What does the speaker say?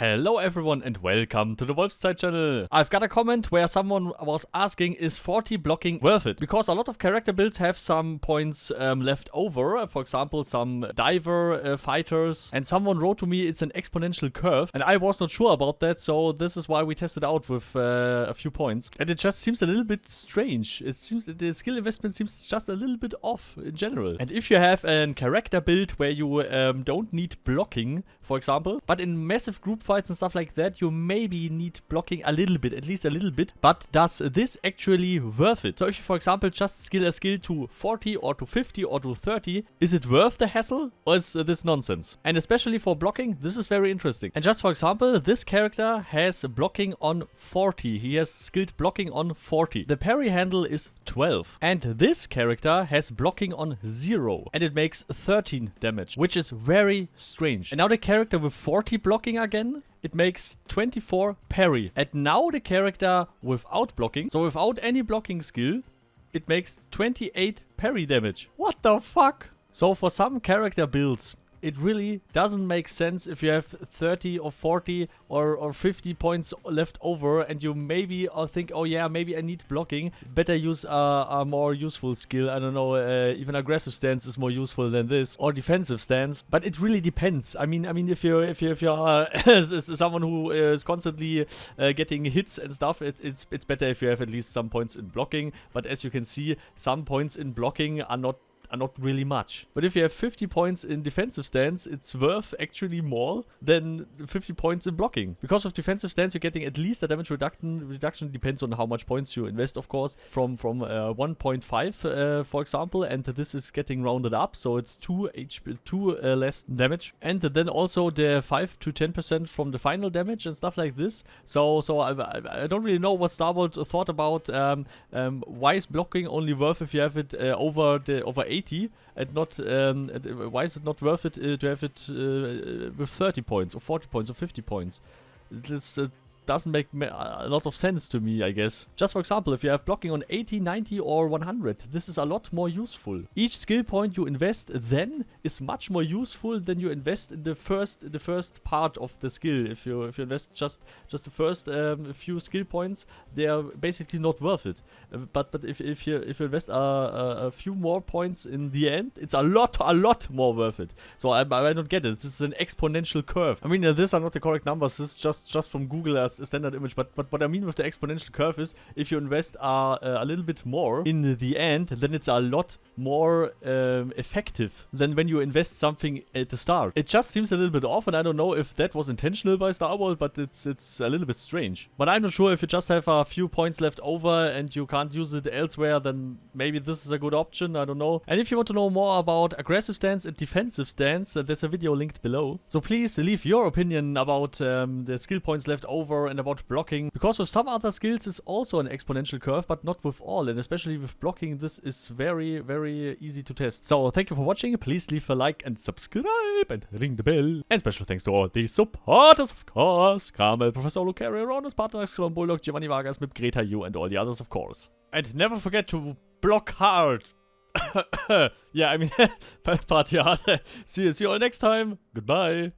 Hello everyone and welcome to the Wolfszeit channel. I've got a comment where someone was asking, is 40 blocking worth it? Because a lot of character builds have some points left over. For example, some diver fighters. And someone wrote to me it's an exponential curve. And I was not sure about that, so this is why we tested out with a few points. And it just seems a little bit strange. It seems that the skill investment seems just a little bit off in general. And if you have a character build where you don't need blocking, for example, but in massive group fights and stuff like that, you maybe need blocking a little bit, at least a little bit. But does this actually worth it? So if you, for example, just skill a skill to 40 or to 50 or to 30, is it worth the hassle or is this nonsense? And especially for blocking, this is very interesting. And just for example, this character has blocking on 40. He has skilled blocking on 40. The parry handle is 12. And this character has blocking on 0. And it makes 13 damage, which is very strange. And now the character with 40 blocking again, it makes 24 parry. And now the character without blocking, so without any blocking skill, it makes 28 parry damage. What the fuck? So for some character builds, it really doesn't make sense if you have 30 or 40 or 50 points left over and you maybe think, oh yeah, maybe I need blocking. Better use a more useful skill. I don't know, even aggressive stance is more useful than this, or defensive stance. But it really depends. I mean, if you're someone who is constantly getting hits and stuff, it's better if you have at least some points in blocking. But as you can see, some points in blocking are not really much. But if you have 50 points in defensive stance, it's worth actually more than 50 points in blocking. Because of defensive stance, you're getting at least a damage reduction depends on how much points you invest, of course, from 1.5 for example, and this is getting rounded up, so it's 2 less damage. And then also the 5 to 10% from the final damage and stuff like this. So I don't really know what Starboard thought about why is blocking only worth if you have it over 80, and not why is it not worth it to have it with 30 points or 40 points or 50 points? This doesn't make a lot of sense to me, I guess. Just for example, if you have blocking on 80, 90 or 100, this is a lot more useful. Each skill point you invest then is much more useful than you invest in the first part of the skill. If you invest just the first few skill points, they are basically not worth it. But if you invest a few more points in the end, it's a lot more worth it. So I don't get it. This is an exponential curve. I mean, these are not the correct numbers. This is just from Google as a standard image. But what I mean with the exponential curve is, if you invest a little bit more in the end, then it's a lot more effective than when you invest something at the start. It just seems a little bit off, and I don't know if that was intentional by Starboard, but it's a little bit strange. But I'm not sure if you just have a few points left over and you can't use it elsewhere, then maybe this is a good option. I don't know. And if you want to know more about aggressive stance and defensive stance, there's a video linked below. So please leave your opinion about the skill points left over and about blocking, because with some other skills it's also an exponential curve, but not with all, and especially with blocking this is very, very easy to test. So thank you for watching. Please leave a like and subscribe and ring the bell. And special thanks to all the supporters, of course: Carmel, Professor Lukario, Rhonus, Paarthurnax, Cologne, Bulldog, Giovanni, Vargas, Greta, you, and all the others, of course. And never forget to block hard. Yeah, I mean, party hard. See you all next time. Goodbye.